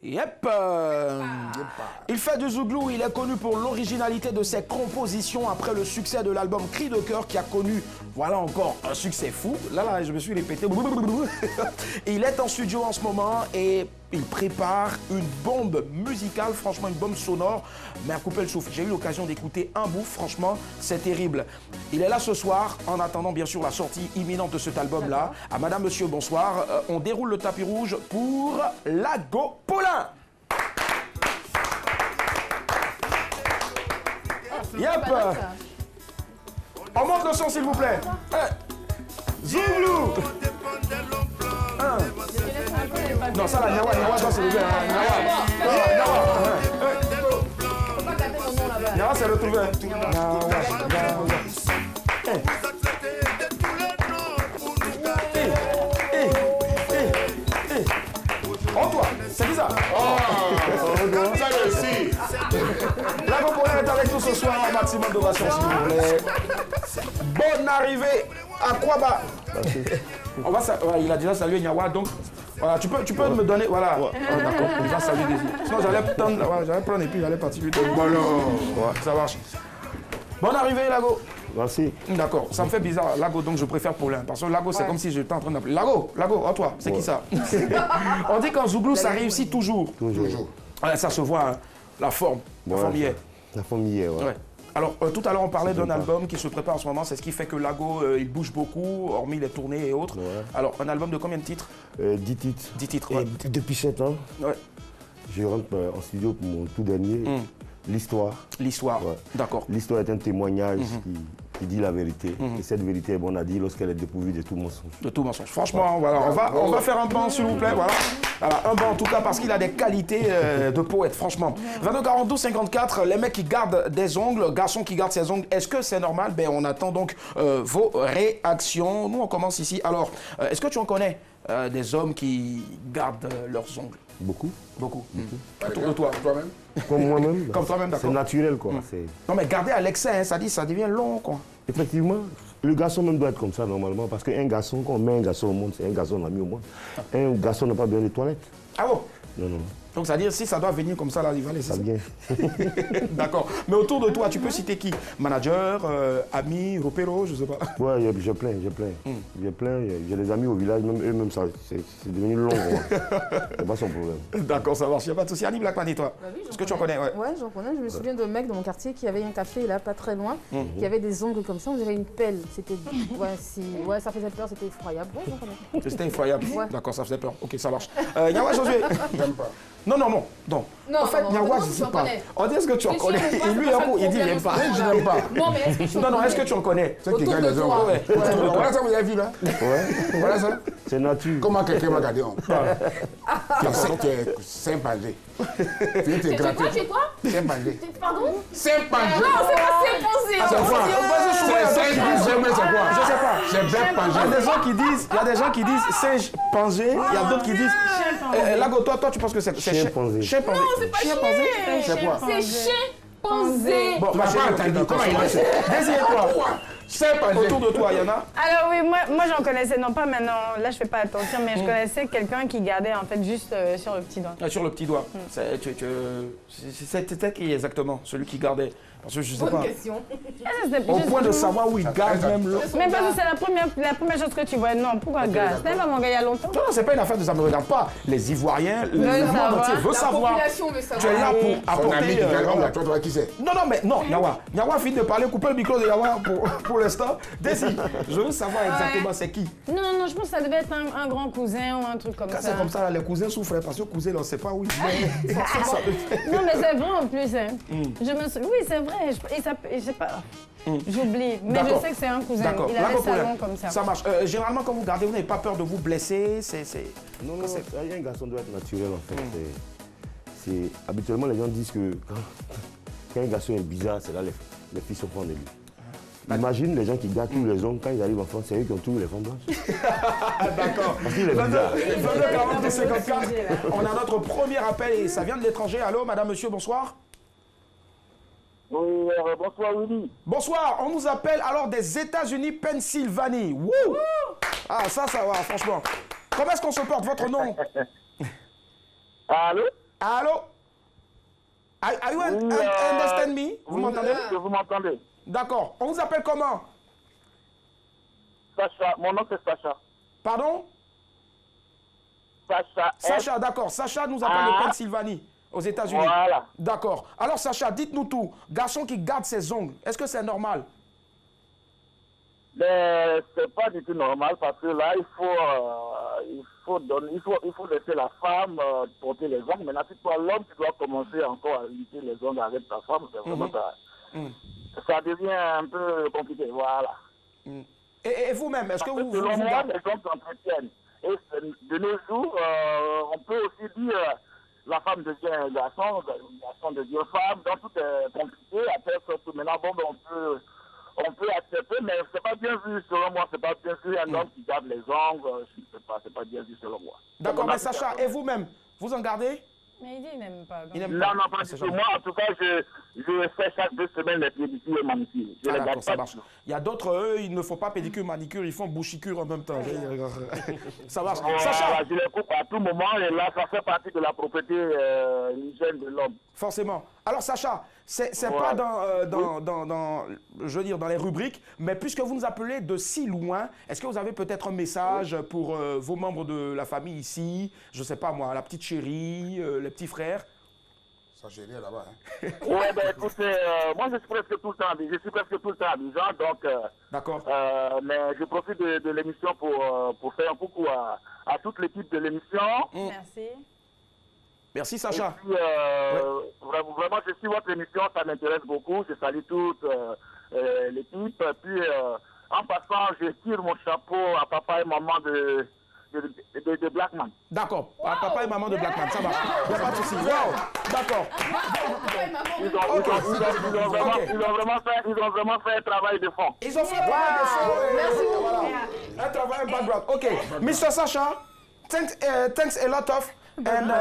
Yep. Il fait du zouglou, il est connu pour l'originalité de ses compositions après le succès de l'album Cri de cœur qui a connu, voilà encore, un succès fou. Là, je me suis répété. Il est en studio en ce moment et il prépare une bombe musicale, franchement une bombe sonore, mais à couper le souffle. J'ai eu l'occasion d'écouter un bout, franchement, c'est terrible. Il est là ce soir, en attendant bien sûr la sortie imminente de cet album-là. À Madame, Monsieur, bonsoir. On déroule le tapis rouge pour Lago Paulin. Yep. On monte le son s'il vous plaît. Zouglou. Non, ça, la Nyawa, ça, c'est le bien. Nyawa, c'est le trouvé. Oh, toi, c'est bizarre. Ça réussit. Lago Paulin est avec nous ce soir, un maximum de d'ovation, s'il vous plaît. Bonne arrivée à Kwaba. On va il a déjà salué Nyawa, donc voilà, tu peux me donner, voilà. Oh, d'accord, il va saluer des îles. Sinon j'allais prendre et puis j'allais partir. Bon, ouais, ça marche. Bonne arrivée, Lago. Merci. D'accord, ça me fait bizarre, Lago, donc je préfère Paulin. Parce que Lago, c'est comme si j'étais en train d'appeler. Lago, oh toi, c'est qui ça? On dit qu'en zouglou, ça réussit toujours. Toujours. Ouais, ça se voit, hein. La forme y est. La forme y est, ouais. Alors, tout à l'heure, on parlait d'un album qui se prépare en ce moment. C'est ce qui fait que Lago, il bouge beaucoup, hormis les tournées et autres. Ouais. Alors, un album de combien de titres? 10 titres. 10 titres, ouais. Et depuis 7 ans, je rentre en studio pour mon tout dernier, L'Histoire. L'Histoire, ouais. D'accord. L'Histoire est un témoignage qui dit la vérité. Et cette vérité est bonne à dire lorsqu'elle est dépourvue de tout mensonge. De tout mensonge. Franchement, voilà, on va faire un banc, s'il vous plaît. Voilà, un banc en tout cas, parce qu'il a des qualités de poète, franchement. 22 42 54, les mecs qui gardent des ongles, garçons qui gardent ses ongles, est-ce que c'est normal? Ben, on attend donc vos réactions. Nous, on commence ici. Alors, est-ce que tu en connais des hommes qui gardent leurs ongles? Beaucoup. Beaucoup. Autour de toi. Toi-même? Comme moi-même. Comme toi-même, d'accord. C'est naturel, quoi. Non, mais garder à l'excès, hein, ça devient long, quoi. Effectivement, le garçon même doit être comme ça, normalement. Parce qu'un garçon, quand on met un garçon au monde, c'est un garçon on l'a mis au monde. Un garçon n'a pas besoin de toilettes. Ah bon? Non, non. Donc, ça veut dire, si ça doit venir comme ça, là, il va laisser ça. Bien. D'accord. Mais autour de toi, tu peux citer qui? Manager, ami, repéro, je sais pas. Ouais, j'ai plein. J'ai des amis au village, même eux-mêmes, c'est devenu long. C'est pas son problème. D'accord, ça marche. Il n'y a pas de souci. Annie Blackman, et toi? Oui, est-ce que tu en connais? Ouais, j'en connais. Je me souviens d'un mec dans mon quartier qui avait un café, là, pas très loin, qui avait des ongles comme ça, on dirait une pelle. C'était. Ouais, ça faisait peur, c'était effroyable. Ouais, j'en connais. C'était effroyable? Ouais. D'accord, ça faisait peur. Ok, ça marche. Nyawa Josué? J'aime pas. Non. En fait, Nyawa, je ne sais pas. On dit est-ce que tu en connais? Et lui, il dit j'aime pas. Je n'aime pas. Non, mais est-ce que tu en connais? Non, est-ce que tu en connais? Autour de toi. Voilà ça, vous avez vu là? Ouais. Voilà ça? C'est nature. Comment quelqu'un m'a regardé? Tu es Saint-Pangé. Tu es gratuit. Tu es quoi? Saint-Pangé. Pardon? Saint-Pangé. Non, c'est pas Saint-Pangé. C'est quoi? C'est Saint-Pangé, mais c'est quoi? Je sais pas. C'est Saint-Pangé. Il y a des gens qui disent singe-pangé, il y a d'autres qui disent... Lago, toi, tu penses que c'est chimpanzé. Chimpanzé. Non, c'est pas chimpanzé. C'est quoi? C'est chimpanzé. Bon, ma chérie, comment il est? Désirez-toi. Autour de toi, Yana? Alors oui, moi j'en connaissais, non pas maintenant, là je fais pas attention, mais je connaissais quelqu'un qui gardait en fait juste sur le petit doigt. Sur le petit doigt. C'était qui exactement, celui qui gardait? Parce que je sais pas. Question. Au point de savoir où il garde même le... Mais parce que c'est la première chose que tu vois. Non, pourquoi garde? C'était pas mon gars il y a longtemps. Non, c'est pas une affaire de ça, me regarde pas. Les Ivoiriens, le monde entier veut savoir. La population veut savoir. Tu es là pour apporter... Ton ami qui garde là, toi, qui c'est? Non, Nyawa finit de parler, coupez le micro de Nyawa pour l'instant. Desi, je veux savoir exactement c'est qui. Non, je pense que ça devait être un grand cousin ou un truc comme ça. C'est comme ça, les cousins souffrent parce que le cousin, on ne sait pas où il vient. Non, mais c'est vrai en plus. Hein. Oui, c'est vrai. Je sais pas. J'oublie. Mais je sais que c'est un cousin. Il avait un salon comme ça. Ça marche. Généralement, quand vous gardez, vous n'avez pas peur de vous blesser. Non, un garçon doit être naturel en fait. Habituellement, les gens disent que quand un garçon est bizarre, c'est là les filles se prennent de lui. Imagine les gens qui gardent tous les hommes, quand ils arrivent en France, c'est eux qui ont tous les femmes blanches. D'accord. Parce qu'il est bizarre. 22 54, on a notre premier appel et ça vient de l'étranger. Allô, madame, monsieur, bonsoir. Oui, bonsoir Willy. Bonsoir, on nous appelle alors des États-Unis, Pennsylvanie. Wouh! Ah, ça va, franchement. Comment est-ce qu'on se porte, votre nom? Allô? Allô? Are you understand me? Vous m'entendez? Vous m'entendez? D'accord. On vous appelle comment? Sacha. Mon nom, c'est Sacha. Pardon? Sacha. Sacha, d'accord. Sacha nous appelle de Pennsylvanie, aux États-Unis. Voilà. D'accord. Alors, Sacha, dites-nous tout. Garçon qui garde ses ongles, est-ce que c'est normal? Mais c'est pas du tout normal parce que là, il faut laisser la femme porter les ongles. Maintenant, c'est toi l'homme qui doit commencer encore à lisser les ongles avec ta femme. C'est vraiment ça devient un peu compliqué. Voilà. Et vous-même, est-ce que vous... Selon moi, les hommes s'entretiennent. Et de nos jours, on peut aussi dire la femme devient un garçon, le garçon devient femme, donc tout est compliqué. Après, surtout maintenant, bon, on peut accepter, mais c'est pas bien vu, selon moi, c'est pas bien vu. Un homme qui garde les ongles, je ne sais pas, c'est pas bien vu, selon moi. D'accord, mais Sacha, et vous-même, vous en gardez? Mais il dit qu'il n'aime pas. Non, pas du tout. Moi, en tout cas, je fais chaque 2 semaines les pédicures et manicures. Je les garde ça marche. Il y a d'autres, eux, ils ne font pas pédicure, manicure, ils font bouchicure en même temps. Ça marche. Sacha, je les coupe à tout moment et là, ça fait partie de la propriété, l'hygiène de l'homme. Forcément. Alors, Sacha, c'est pas dans je veux dire, dans les rubriques, mais puisque vous nous appelez de si loin, est-ce que vous avez peut-être un message pour vos membres de la famille ici? Je ne sais pas moi, la petite chérie, les petits frères? Sa chérie est là-bas. Hein. Oui, ben écoutez, moi je suis presque tout le temps à Abidjan, donc... D'accord. Mais je profite de l'émission pour faire un coucou à toute l'équipe de l'émission. Merci. Merci Sacha. Et puis, vraiment, je suis votre émission, ça m'intéresse beaucoup. Je salue toute l'équipe. Puis, en passant, je tire mon chapeau à papa et maman de Blackman. D'accord, papa et maman de Blackman, ça marche. Il n'y a pas de souci. Wow. D'accord. Ils ont vraiment fait un travail de fond. Ils ont fait un travail de fond. Merci beaucoup. Voilà. Un travail, un background. OK. Mr. Sacha, thanks a lot of... And,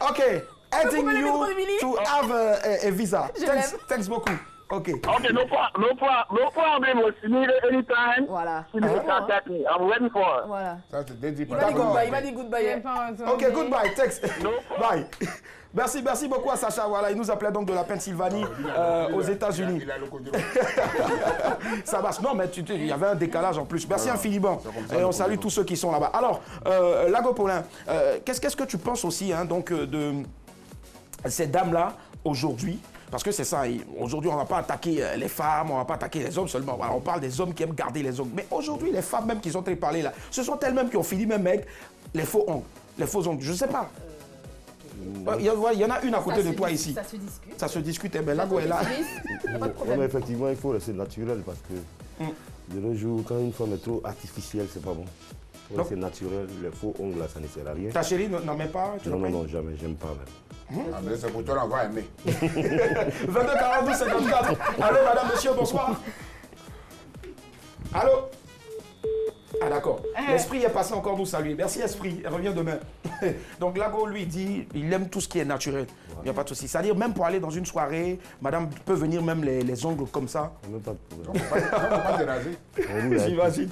okay, adding you to have a visa. Thanks beaucoup. Okay. Okay, no problem. Anytime. Voilà. Contact me. I'm waiting for it. Voilà. Il m'a dit goodbye. Ok, goodbye. Thanks. Bye. Merci beaucoup à Sacha. Voilà, il nous appelait donc de la Pennsylvanie aux États-Unis. Ça marche. Non, mais il y avait un décalage en plus. Merci infiniment. Et on salue tous ceux qui sont là-bas. Alors, Lago Paulin, qu'est-ce que tu penses aussi donc, de ces dames-là aujourd'hui? Parce que c'est ça, aujourd'hui on ne va pas attaquer les femmes, on ne va pas attaquer les hommes seulement. Voilà, on parle des hommes qui aiment garder les ongles. Mais aujourd'hui, les femmes même qui sont parlé là, ce sont elles-mêmes qui ont fini même avec les faux ongles. Les faux ongles, je ne sais pas. Il y en a une à côté de toi ici. Ça se discute. Ça se discute, et bien là où elle est là. Mais effectivement, il faut rester naturel parce que de nos jours, quand une femme est trop artificielle, c'est pas bon. C'est naturel, les faux ongles là, ça ne sert à rien. Ta chérie n'en met pas? Non, jamais, j'aime pas même. Ah, mais c'est pour toi, on va aimer. 22 42 54. Allô, madame, monsieur, bonsoir. Allô? Ah, d'accord. L'esprit est passé encore nous saluer. Merci, esprit. Elle revient demain. Donc, Lago, lui, dit il aime tout ce qui est naturel. Il n'y a pas de souci. C'est-à-dire, même pour aller dans une soirée, madame peut venir même les ongles comme ça. Même pas de problème. On va pas te raser. J'imagine.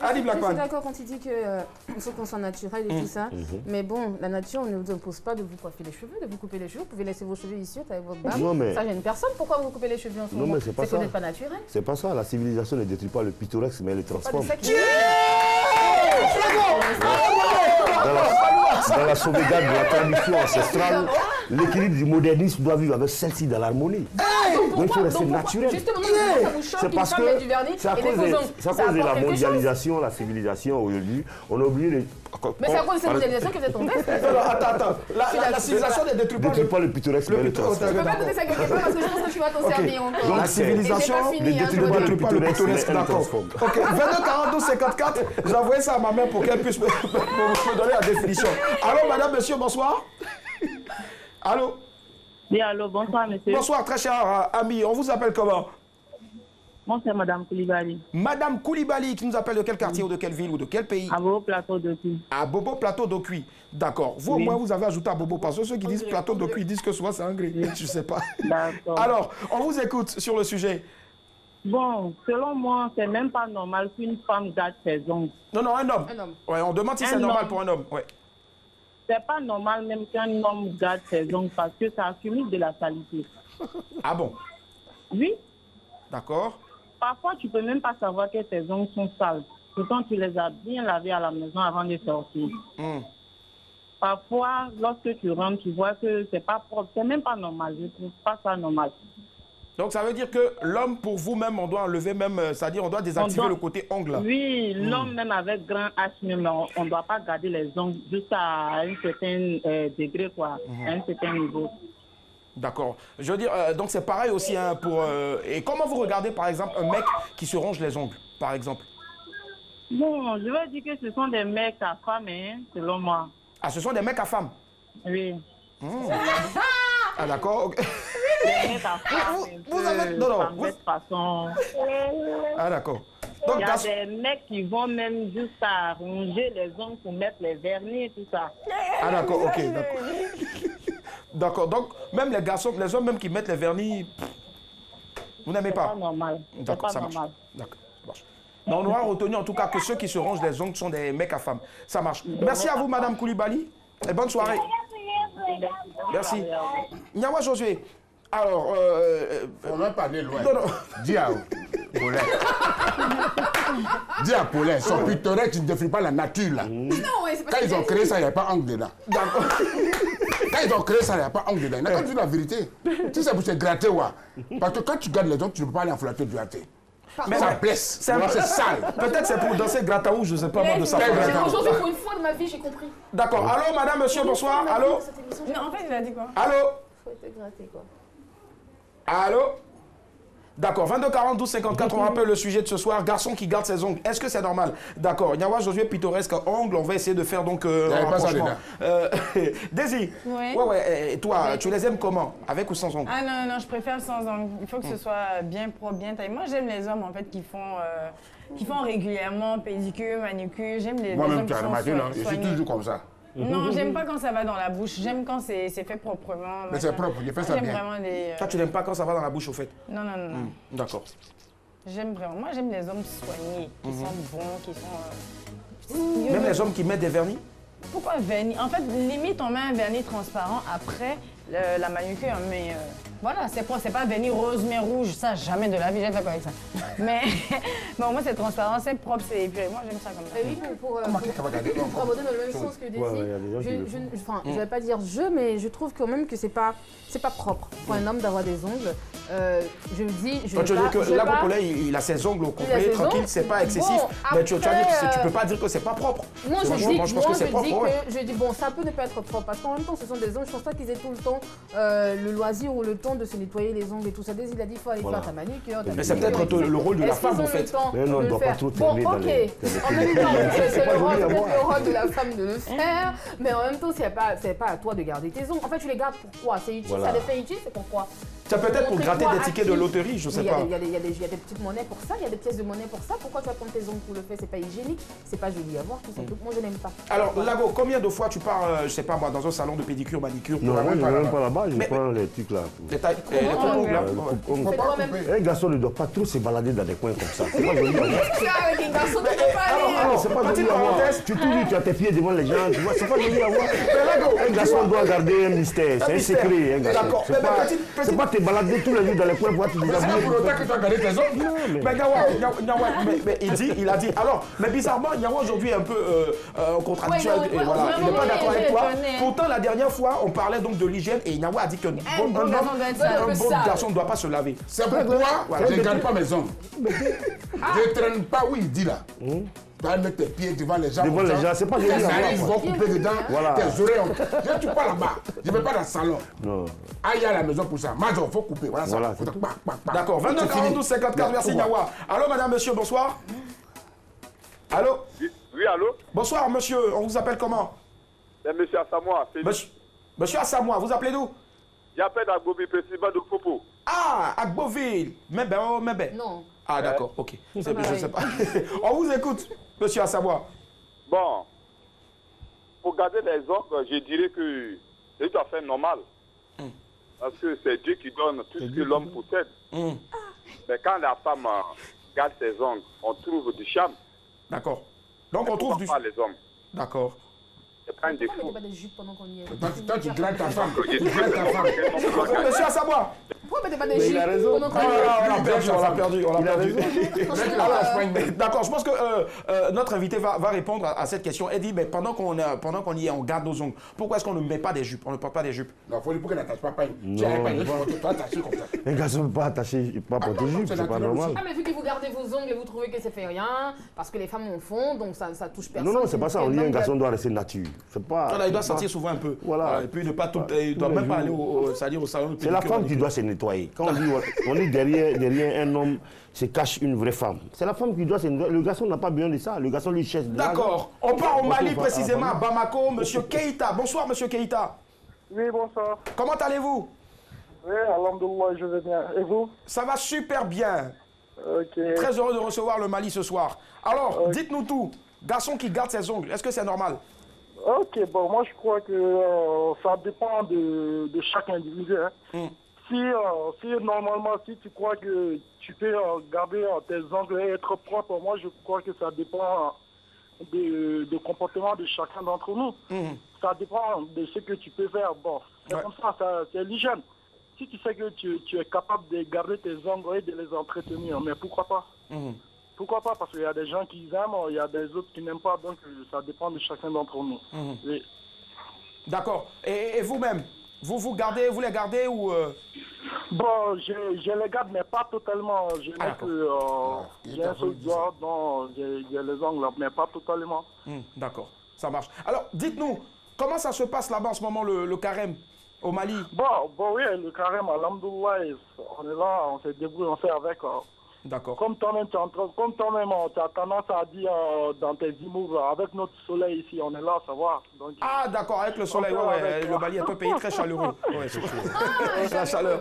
Ali Blackman. Je suis d'accord quand il dit qu'il faut qu'on soit naturel et tout ça. Mais bon, la nature ne vous impose pas de vous coiffer les cheveux, de vous couper les cheveux. Vous pouvez laisser vos cheveux ici avec votre barbe. Non, mais... Ça gêne personne. Pourquoi vous coupez les cheveux en ce moment? C'est pas ça. Que vous n'êtes pas naturel. C'est pas ça. La civilisation ne détruit pas le pittoresque, mais elle le transforme. Dans la sauvegarde de la tradition ancestrale, l'équilibre du modernisme doit vivre avec celle-ci dans l'harmonie. Donc il faut rester naturel. C'est parce que c'est à cause de la mondialisation, la civilisation aujourd'hui, on a oublié de... Mais c'est à cause de cette mondialisation que vous êtes tombé. Attends, la civilisation ne détruit pas le pittoresque, mais le transforme. Je ne peux pas donner ça quelque part parce que je pense que tu vas t'en servir encore. La civilisation ne détruit pas le pittoresque, d'accord. Ok, 22 42 54, j'ai envoyé ça à ma mère pour qu'elle puisse me donner la définition. Allô, madame, monsieur, bonsoir. Allô? Oui, allô, bonsoir, monsieur. Bonsoir, très cher ami. On vous appelle comment? Moi, c'est Madame Koulibaly. Madame Koulibaly, qui nous appelle de quel quartier ou de quelle ville ou de quel pays? À Bobo Plateau d'Okuy. À Bobo Plateau d'Okuy. D'accord. Vous, au moins, vous avez ajouté à Bobo, parce que ceux qui disent Plateau d'Okuy disent que souvent c'est anglais. Je ne sais pas. D'accord. Alors, on vous écoute sur le sujet. Bon, selon moi, c'est même pas normal qu'une femme garde ses ongles. Non, un homme. Ouais, on demande si c'est normal pour un homme. Ouais. c'est pas normal même qu'un homme garde ses ongles parce que ça accumule de la saleté. Ah bon? Oui. D'accord. Parfois, tu peux même pas savoir que tes ongles sont sales. Pourtant, tu les as bien lavés à la maison avant de sortir. Parfois, lorsque tu rentres, tu vois que c'est pas propre. C'est même pas normal. Je trouve pas ça normal. Donc, ça veut dire que l'homme, pour vous-même, on doit enlever même, c'est-à-dire on doit désactiver le côté ongle. Oui, l'homme, même avec grand H, même, on ne doit pas garder les ongles jusqu'à un certain degré, quoi, à un certain niveau. D'accord. Je veux dire, donc c'est pareil aussi hein, pour... et comment vous regardez, par exemple, un mec qui se ronge les ongles, par exemple? Bon, je vais dire que ce sont des mecs à femmes, hein, selon moi. Ah, ce sont des mecs à femmes? Oui. Ah, d'accord. Okay. Des mecs à femmes, vous avez... Non, de cette façon. Ah, d'accord. Il y a des mecs qui vont même jusqu'à ronger les ongles pour mettre les vernis et tout ça. Ah, d'accord, ok, d'accord. D'accord, donc même les garçons, les hommes même qui mettent les vernis, vous n'aimez pas? C'est pas normal. D'accord, ça marche. D'accord, ça marche. Mais on aura retenu en tout cas que ceux qui se rongent les ongles sont des mecs à femmes. Ça marche. Merci à vous, Madame Koulibaly, et bonne soirée. Merci. Nyawa Josué, alors... on va parler loin. Non, non. Dis à Paulin. Dis à Paulin, son pittoresque, tu ne défies pas la nature là. Non, ouais, c'est pas Quand ils ont créé ça, il n'y avait pas angle dedans. D'accord. Quand ils ont créé ça, il n'y a pas angle dedans. Il n'a pas dit la vérité. Tu sais, pour se gratter, ouais. Parce que quand tu gardes les ongles, tu ne peux pas aller en flatter du raté. Mais ça blesse. C'est sale. Peut-être c'est pour danser grataou, je ne sais pas moi de ça. Aujourd'hui, pour une fois de ma vie, j'ai compris. D'accord. Allô, madame, monsieur, bonsoir. Allô? Non, en fait, il a dit quoi? Allô? Faut être gratté, quoi. Allô? D'accord, 22 40 12 54, on rappelle le sujet de ce soir, garçon qui garde ses ongles, est-ce que c'est normal? D'accord, Nyawa Josué, pittoresque ongles, on va essayer de faire donc un rapprochement. Daisy, oui. Ouais, et toi, tu les aimes comment? Avec ou sans ongles? Ah non, non, je préfère sans ongles, il faut que ce soit bien propre, bien taillé. Moi j'aime les hommes en fait qui font régulièrement pédicure, manucure, j'aime les moi-même, hommes tu as remarqué, non? Je suis toujours comme ça. Non, j'aime pas quand ça va dans la bouche. J'aime quand c'est fait proprement. Mais c'est propre, il fait ça bien. Vraiment les, Toi, tu n'aimes pas quand ça va dans la bouche, au fait? Non, non, non. D'accord. J'aime vraiment. Moi, j'aime les hommes soignés, qui sont bons, qui sont... Même les hommes qui mettent des vernis? Pourquoi vernis? En fait, limite, on met un vernis transparent après la manucure, mais voilà, c'est pas vernis rose mais rouge, ça, jamais de la vie, j'ai fait quoi avec ça. Mais au moins, c'est transparent, c'est propre, c'est épuré. Moi, j'aime ça comme ça. Oui, pour aborder dans le même sens que Daisy, je vais pas dire mais je trouve quand même que c'est pas propre pour un homme d'avoir des ongles. Je me dis, là, Cocolin, il a ses ongles au complet, tranquille, c'est pas excessif. Mais tu vas dire que tu peux pas dire que c'est pas propre. Moi, je dis, bon, ça peut ne pas être propre parce qu'en même temps, ce sont des ongles. Je pense pas qu'ils aient tout le temps le loisir ou le temps de se nettoyer les ongles et tout ça. Daisy, il a dit, il faut aller faire ta manucure. Mais c'est peut-être le rôle de la femme, en fait. Mais non, on ne doit pas trop traîner. Bon, ok. En même temps, c'est le rôle de la femme de le faire. Mais en même temps, c'est pas à toi de garder tes ongles. En fait, tu les gardes pourquoi? C'est utile, ça les fait utile, c'est pourquoi? C'est peut-être pour gratter des tickets de loterie, je sais pas. Il y a des petites monnaies pour ça, il y a des pièces de monnaie pour ça. Pourquoi tu vas prendre tes ongles pour le faire? C'est pas hygiénique, c'est pas joli à voir, tout ça. Moi, je n'aime pas. Alors, Lago, combien de fois tu pars, je sais pas moi, dans un salon de pédicure, manicure? Non, moi, je ne vais même pas là-bas, je prends les trucs là. Les coupons là. Un garçon ne doit pas trop se balader dans des coins comme ça. C'est pas joli à voir. Un garçon ne peut pas aller. Non, c'est pas joli à voir. Tu tournes, tu as tes pieds devant les gens, tu vois, c'est pas joli à voir. Un garçon doit garder un mystère, c'est un secret, un garçon. C'est pas te balader tous les jours dans les coins pour te déshabiller. C'est pas pour autant que tu as gardé tes ongles. Mais Nyawa, il a dit. Alors, mais bizarrement, Nyawa aujourd'hui est un peu contradictoire. Il n'est pas d'accord avec toi. Pourtant, la dernière fois, on parlait donc de l'hygiène et Nyawa a dit qu'un bon garçon ne doit pas se laver. C'est pourquoi je ne garde pas mes ongles. Je ne traîne pas où il dit là. Tu vas mettre tes pieds devant les gens. Devant les gens, c'est pas joli à voir. Ils vont couper dedans tes oreilles. Je ne suis pas là-bas. Je ne vais pas dans le salon. Aille à la maison pour ça. Major, il faut couper. Voilà ça. D'accord. 22 42 54, merci Nyawa. Allô, madame, monsieur, bonsoir. Allô? Oui, allô? Bonsoir, monsieur. On vous appelle comment? C'est monsieur Assamoah. Monsieur Assamoah, vous appelez d'où? J'appelle Agboville, président de Popo. Ah, Agboville. Mais Non. Ah, d'accord, ok. Je sais pas. On vous écoute, monsieur Assamoah. Bon, pour garder les ongles, je dirais que c'est tout à fait normal. Parce que c'est Dieu qui donne tout ce que l'homme possède. Mais quand la femme garde ses ongles, on trouve du charme. D'accord. Donc on trouve du... pas les hommes. D'accord. C'est pas un défaut. Pourquoi on met pas des jupes pendant qu'on y est? Toi, tu grattes ta femme. Tu grattes ta femme. Monsieur Assabois. Pourquoi on met pas des jupes pendant qu'on y est? On l'a perdu. D'accord, je pense que notre invité va répondre à cette question. Elle dit, mais pendant qu'on y est, on garde nos ongles. Pourquoi est-ce qu'on ne met pas des jupes? On ne porte pas des jupes. Non, il faut pour qu'elle n'attache pas pain. Tu n'as pas une toi attaché comme ça. Un garçon ne peut pas attacher, pas porter de jupe, c'est pas normal. Ah, mais vu que vous gardez vos ongles et vous trouvez que ça fait rien, parce que les femmes en font, donc ça touche personne. Non, c'est pas ça. On dit un garçon doit rester nature. C'est pas. Il doit sortir souvent un peu. Voilà. Et puis ne pas tout. Il ne doit même pas aller au salon. C'est la femme qui doit se nettoyer. Quand on dit derrière un homme se cache une vraie femme. C'est la femme qui doit se nettoyer. Le garçon n'a pas besoin de ça. Le garçon lui cherche. D'accord. On part au Mali précisément, à Bamako. Monsieur Keïta. Bonsoir, monsieur Keïta. Oui, bonsoir. Comment allez-vous? Oui, alhamdoulilah, je vais bien. Et vous? Ça va super bien. Ok. Très heureux de recevoir le Mali ce soir. Alors, dites-nous tout. Garçon qui garde ses ongles, est-ce que c'est normal? Ok, bon, moi je crois que ça dépend de chaque individu. Hein. Si normalement, si tu crois que tu peux garder tes ongles et être propre, moi je crois que ça dépend du comportement de chacun d'entre nous. Ça dépend de ce que tu peux faire. Bon, c'est comme ça, c'est l'hygiène. Si tu sais que tu es capable de garder tes ongles et de les entretenir, mais pourquoi pas? Pourquoi pas? Parce qu'il y a des gens qui aiment, il y a des autres qui n'aiment pas, donc ça dépend de chacun d'entre nous. Oui. D'accord. Et vous-même, vous les gardez ou Bon, je les garde, mais pas totalement. Je n'ai que j'ai un seul doigt, donc j'ai les ongles, mais pas totalement. D'accord, ça marche. Alors, dites-nous, comment ça se passe là-bas en ce moment, le carême au Mali? Bon, oui, le carême, alhamdoulilah, on est là, on se débrouille, on fait avec. D'accord. Comme toi-même, tu as tendance à dire dans tes humours, avec notre soleil ici, on est là, ça va. Donc, d'accord, avec le soleil, le Mali est un pays très chaleureux. C'est la chaleur.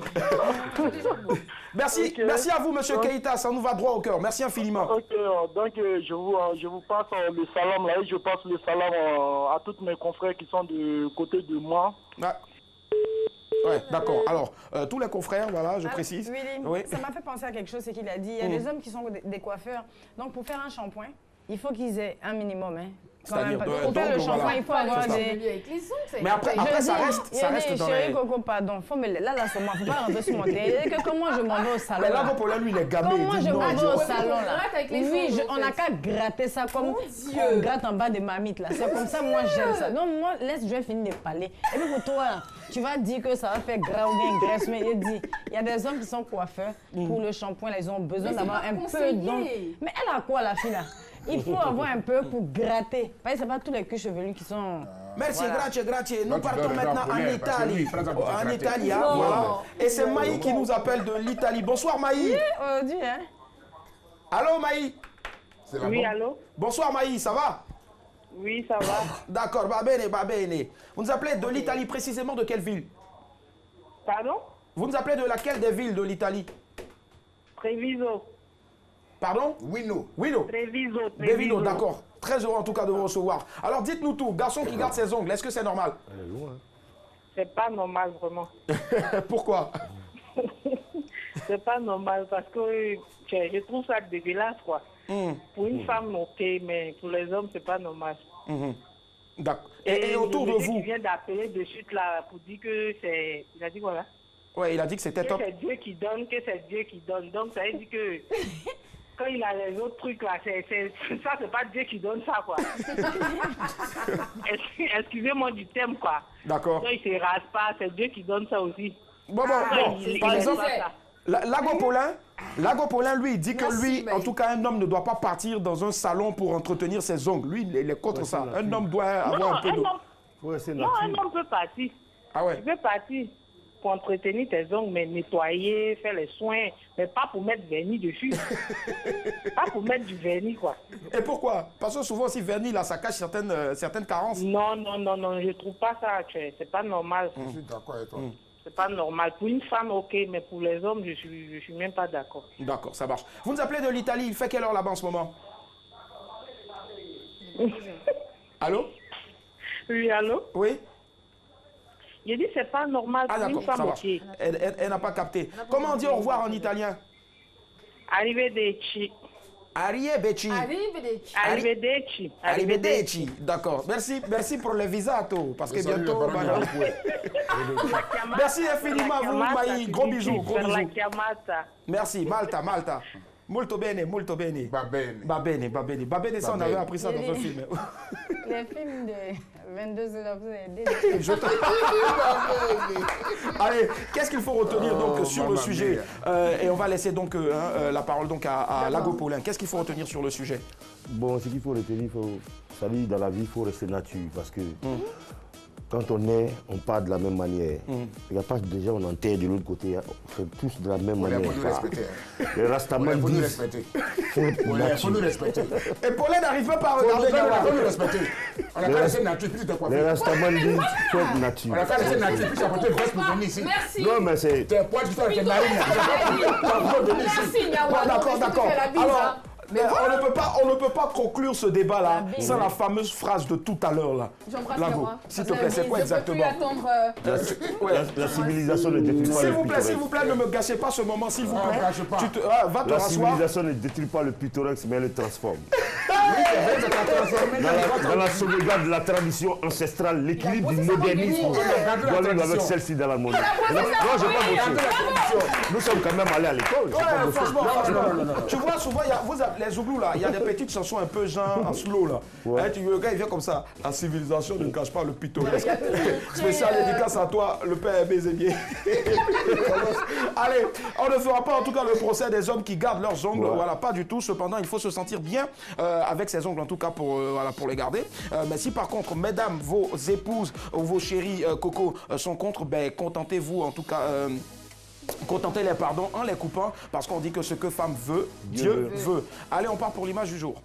Merci à vous, monsieur Keïta, ça nous va droit au cœur. Merci infiniment. Ok, donc je vous passe le salam là, et je passe le salam à tous mes confrères qui sont du côté de moi. Ouais, d'accord. Alors, tous les confrères, voilà, je précise. Oui, ça m'a fait penser à quelque chose, c'est qu'il a dit, il y a des hommes qui sont des coiffeurs. Donc, pour faire un shampoing, il faut qu'ils aient un minimum. C'est-à-dire, pour faire le shampoing, il faut avoir des... Mais après ça reste dans les... Coco, pardon, là, sur moi, il ne faut pas rentrer sur mon terrain. Comment je m'en vais au salon? Mais là, pour lui, il est gamé. Comment je m'en vais au salon, là? Oui, on n'a qu'à gratter ça comme on gratte en bas des marmites, là. C'est comme ça, moi, j'aime ça. Donc, moi, je vais finir de parler. Et puis, pour toi, tu vas dire que ça va faire gras ou bien graisse, mais il y a des hommes qui sont coiffeurs. Pour le shampoing, là, ils ont besoin d'avoir un peu d'ongles. Mais elle a quoi, la fille, là? Il faut avoir un peu pour gratter. Parce que ce n'est pas tous les culs chevelus qui sont... Merci, grazie. Nous partons maintenant en Italie. En Italie, voilà. Et c'est Maï qui nous appelle de l'Italie. Bonsoir, Maï. Aujourd'hui, hein. Allô, Maï. Oui, allô. Bonsoir, Maï, ça va? Oui, ça va. D'accord, va bene. Vous nous appelez de l'Italie, précisément de quelle ville? Pardon? Vous nous appelez de laquelle des villes de l'Italie? Treviso. Pardon? Wino. Treviso, d'accord. Très heureux en tout cas de vous recevoir. Alors dites-nous tout, garçon qui garde ses ongles, est-ce que c'est normal? C'est pas normal vraiment. Pourquoi? C'est pas normal parce que je trouve ça dégueulasse quoi. Pour une femme, ok, mais pour les hommes, c'est pas normal. D'accord. Et autour de vous? Il vient d'appeler de suite là pour dire que c'est... Il a dit quoi là? Ouais, il a dit que c'était top. Que c'est Dieu qui donne, que c'est Dieu qui donne. Donc ça veut dire que... Quand il a les autres trucs là, ça c'est pas Dieu qui donne ça quoi. Excusez-moi du thème quoi. D'accord. Quand il se rase pas, c'est Dieu qui donne ça aussi. Bon, par exemple, Lagopolin, lui, il dit que lui, en tout cas, un homme ne doit pas partir dans un salon pour entretenir ses ongles. Lui, il est contre ça. Un homme doit avoir un peu de... Non, un homme peut partir. Ah ouais? Tu peux partir pour entretenir tes ongles, mais nettoyer, faire les soins, mais pas pour mettre vernis dessus. Pas pour mettre du vernis, quoi. Et pourquoi? Parce que souvent, si vernis, là, ça cache certaines carences. Non, je trouve pas ça, c'est pas normal. Je suis d'accord avec toi. C'est pas normal. Pour une femme, ok, mais pour les hommes, je suis même pas d'accord. D'accord, ça marche. Vous nous appelez de l'Italie, il fait quelle heure là-bas en ce moment? Allô? Oui, allô? Oui? J'ai dit c'est pas normal pour une femme, ok. Elle n'a pas capté. Comment on dit au revoir en italien? Arrivederci. Arrivederci. Arrivederci. Arrivederci. D'accord. Merci pour le visa, parce que bientôt... Merci infiniment à vous, Maï. Gros bisous. Merci, Malta. Molto bene. Va bene. Va bene, ça, on avait appris ça dans un film. Les films de 22 heures, Allez, qu'est-ce qu'il faut retenir donc sur le sujet et on va laisser donc la parole donc à Lago Paulin. Qu'est-ce qu'il faut retenir sur le sujet? Bon, ce qu'il faut retenir, dans la vie, il faut rester nature parce que quand on est, on part de la même manière. Il n'y a pas déjà on enterre de l'autre côté, on fait tous de la même manière. Il faut nous respecter. Les Rastaman disent... Il faut nous respecter. Et Paulin n'arrive pas à regarder. Il faut nous respecter. On a qu'à laisser nature, puis tu te coiffer. Les Rastaman disent faites nature. On a qu'à laisser nature, puis tu as porté le veste pour venir ici. Merci. Non, mais c'est... T'es poids du tout avec tes narines. Merci, Nyawa. D'accord. Alors... Mais on ne peut pas conclure ce débat-là sans la fameuse phrase de tout à l'heure là. Lago, s'il te plaît, c'est quoi exactement? La civilisation ne détruit pas le pittoresque. S'il vous plaît, ne me gâchez pas ce moment, s'il vous plaît. Va te rasseoir. La civilisation ne détruit pas le pittoresque, mais elle le transforme. Dans la sauvegarde de la tradition ancestrale, l'équilibre du modernisme doit aller avec celle-ci dans la monnaie. Non, je n'ai pas bossé. Nous sommes quand même allés à l'école. Franchement. Tu vois, souvent, les Zouglous, là, il y a des petites chansons un peu genre en slow, là. Le gars, il vient comme ça. La civilisation ne cache pas le pittoresque. Spécial dédicace à toi, le père Bézémier. Allez, on ne fera pas en tout cas le procès des hommes qui gardent leurs ongles. Voilà, pas du tout. Cependant, il faut se sentir bien avec ses ongles, en tout cas pour les garder. Mais si par contre, mesdames, vos épouses ou vos chéris Coco sont contre, ben contentez-vous en tout cas. Contentez-les, en les coupant, parce qu'on dit que ce que femme veut, Dieu veut. Allez, on part pour l'image du jour.